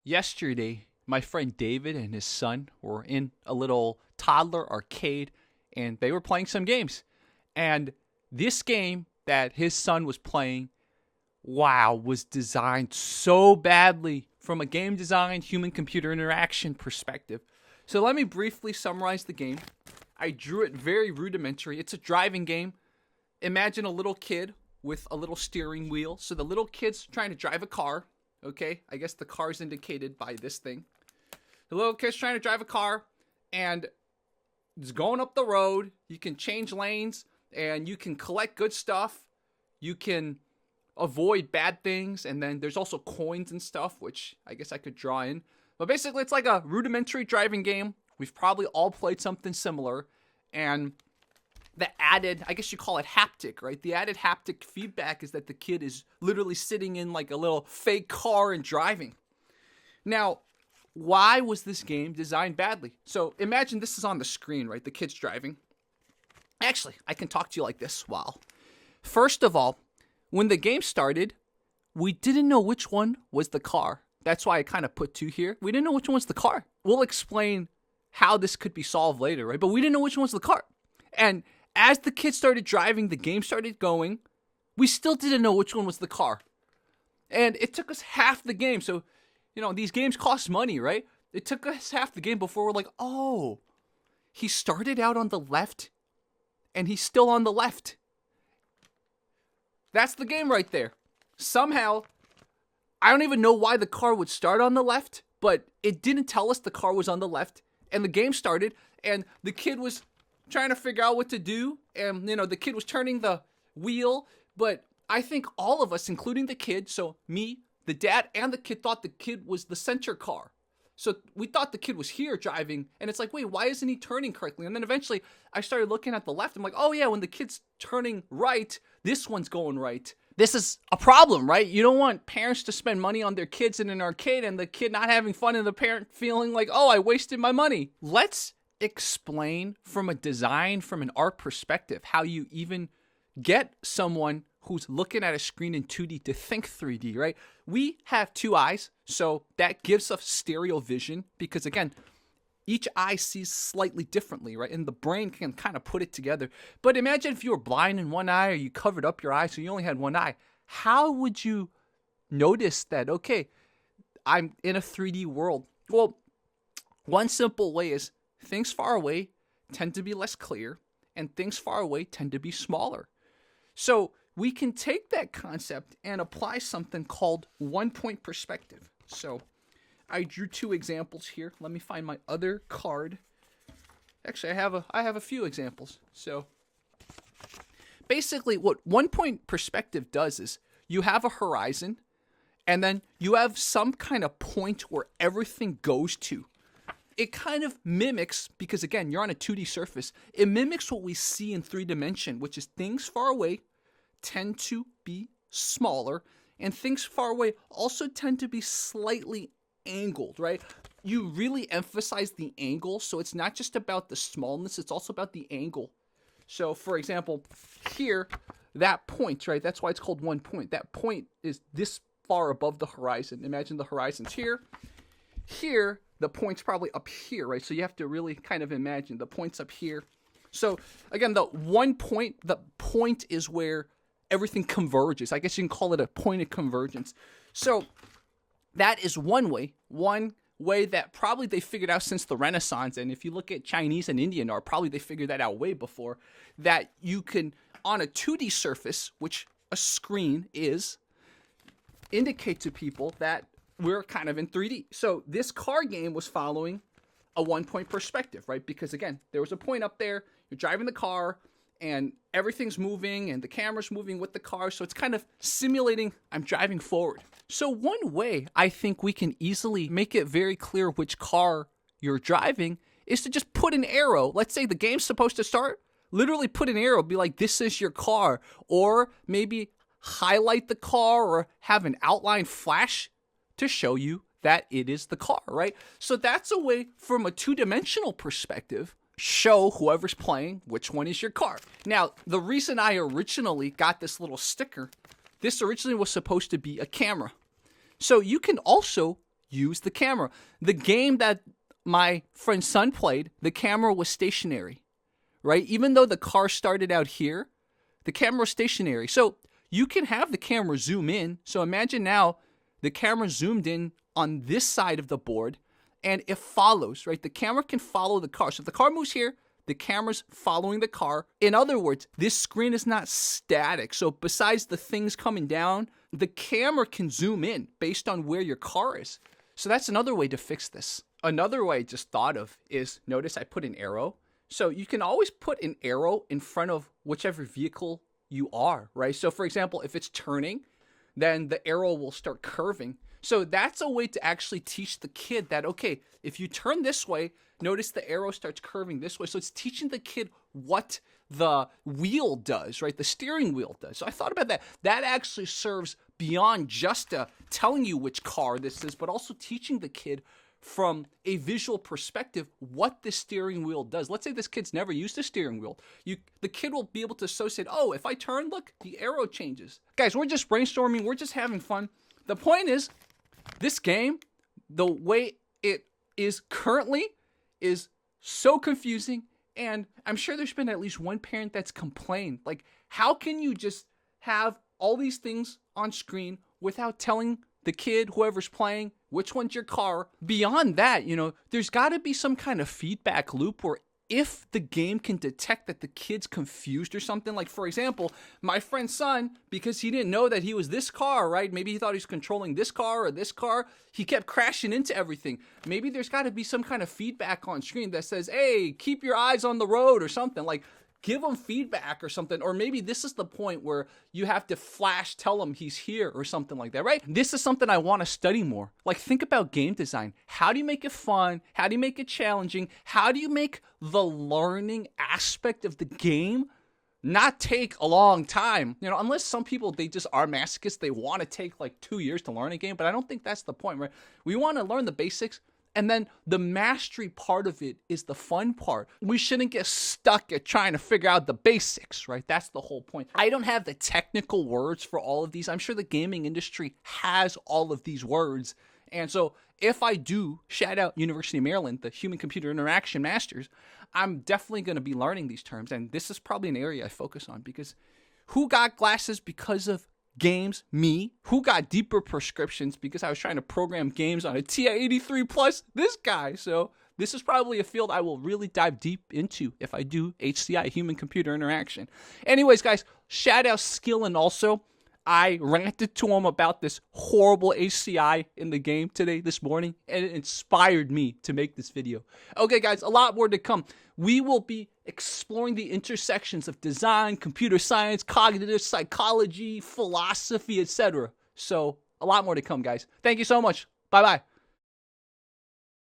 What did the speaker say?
yesterday, my friend David and his son were in a little toddler arcade, and they were playing some games. And this game that his son was playing, wow, was designed so badly from a game design, human-computer interaction perspective. So let me briefly summarize the game. I drew it very rudimentary. It's a driving game. Imagine a little kid with a little steering wheel. So the little kid's trying to drive a car. Okay, I guess the car is indicated by this thing. The little kid's trying to drive a car, and it's going up the road. You can change lanes, and you can collect good stuff. You can avoid bad things, and then there's also coins and stuff, which I guess I could draw in. But basically, it's like a rudimentary driving game. We've probably all played something similar, and the added, I guess you call it haptic, right? The added haptic feedback is that the kid is literally sitting in like a little fake car and driving. Now, why was this game designed badly? So imagine this is on the screen, right? The kid's driving. Actually, I can talk to you like this. Wow. First of all, when the game started, we didn't know which one was the car. That's why I kind of put 2 here. We didn't know which one was the car. We'll explain how this could be solved later, right? But we didn't know which one was the car. And as the kid started driving, the game started going. We still didn't know which one was the car. And it took us half the game. So, these games cost money, right? It took us half the game before we're like, oh, he started out on the left and he's still on the left. That's the game right there. Somehow, I don't even know why the car would start on the left, but it didn't tell us the car was on the left. And the game started, and the kid was trying to figure out what to do. And, the kid was turning the wheel. But I think all of us, including the kid, so me, the dad, and the kid, thought the kid was the center car. So we thought the kid was here driving, and it's like, wait, why isn't he turning correctly? And then eventually I started looking at the left. I'm like, oh yeah, when the kid's turning right, this one's going right. This is a problem, right? You don't want parents to spend money on their kids in an arcade and the kid not having fun and the parent feeling like, oh, I wasted my money. Let's explain from a design, from an art perspective, how you even get someone who's looking at a screen in 2D to think 3D, right? We have 2 eyes, so that gives us stereo vision because, again, each eye sees slightly differently, right? And the brain can kind of put it together. But imagine if you were blind in one eye or you covered up your eye so you only had one eye. How would you notice that, okay, I'm in a 3D world? Well, one simple way is things far away tend to be less clear and things far away tend to be smaller. So we can take that concept and apply something called one-point perspective. So I drew 2 examples here. Let me find my other card. Actually, I have a few examples. So basically what one-point perspective does is you have a horizon and then you have some kind of point where everything goes to. It kind of mimics, because again, you're on a 2D surface, it mimics what we see in 3D, which is things far away tend to be smaller, and things far away also tend to be slightly angled, right? You really emphasize the angle, so it's not just about the smallness, it's also about the angle. So, for example, here, that point, right? That's why it's called one point. That point is this far above the horizon. Imagine the horizon's here. Here, the point's probably up here, right? So you have to really kind of imagine the point's up here. So, again, the point is where everything converges. I guess you can call it a point of convergence. So that is one way that probably they figured out since the Renaissance. And if you look at Chinese and Indian art, probably they figured that out way before, that you can, on a 2D surface, which a screen is, indicate to people that we're kind of in 3D. So this car game was following a one-point perspective, right? Because again, there was a point up there, you're driving the car, and everything's moving and the camera's moving with the car. So it's kind of simulating I'm driving forward. So one way I think we can easily make it very clear which car you're driving is to just put an arrow. Let's say the game's supposed to start. Literally put an arrow, be like, this is your car. Or maybe highlight the car or have an outline flash to show you that it is the car, right? So that's a way from a 2-dimensional perspective show whoever's playing which one is your car. Now, the reason I originally got this little sticker, this originally was supposed to be a camera. So you can also use the camera. The game that my friend's son played, the camera was stationary, right? Even though the car started out here, the camera was stationary. So you can have the camera zoom in. So imagine now the camera zoomed in on this side of the board and it follows, right? The camera can follow the car. So if the car moves here, the camera's following the car. In other words, this screen is not static. So besides the things coming down, the camera can zoom in based on where your car is. So that's another way to fix this. Another way I just thought of is, notice I put an arrow. So you can always put an arrow in front of whichever vehicle you are, right? So for example, if it's turning, then the arrow will start curving. So that's a way to actually teach the kid that, okay, if you turn this way, notice the arrow starts curving this way. So it's teaching the kid what the wheel does, right? The steering wheel does. So I thought about that. That actually serves beyond just telling you which car this is, but also teaching the kid from a visual perspective what the steering wheel does. Let's say this kid's never used a steering wheel. The kid will be able to associate, oh, if I turn, look, the arrow changes. Guys, we're just brainstorming. We're just having fun. The point is, this game, the way it is currently, is so confusing. And I'm sure there's been at least one parent that's complained. Like, how can you just have all these things on screen without telling the kid, whoever's playing, which one's your car? Beyond that, there's got to be some kind of feedback loop where if the game can detect that the kid's confused or something, like for example, my friend's son, because he didn't know that he was this car, right? Maybe he thought he was controlling this car or this car. He kept crashing into everything. Maybe there's got to be some kind of feedback on screen that says, hey, keep your eyes on the road or something. Like, give him feedback or something. Or maybe this is the point where you have to flash tell him he's here or something like that, right? This is something I want to study more. Like, think about game design. How do you make it fun? How do you make it challenging? How do you make the learning aspect of the game not take a long time? Unless some people, they just are masochists. They want to take like 2 years to learn a game, but I don't think that's the point, right? We want to learn the basics. And then the mastery part of it is the fun part. We shouldn't get stuck at trying to figure out the basics, right? That's the whole point. I don't have the technical words for all of these. I'm sure the gaming industry has all of these words. And so if I do shout out University of Maryland, the Human Computer Interaction Masters, I'm definitely going to be learning these terms. And this is probably an area I focus on because who got glasses because of games? Me. Who got deeper prescriptions because I was trying to program games on a TI-83 Plus? This guy. So this is probably a field I will really dive deep into if I do HCI, Human Computer Interaction. Anyways, guys, Shoutout Skillen also. I ranted to him about this horrible HCI in the game this morning, and it inspired me to make this video. Okay, guys, a lot more to come. We will be exploring the intersections of design, computer science, cognitive psychology, philosophy, etc. So, a lot more to come, guys. Thank you so much. Bye-bye.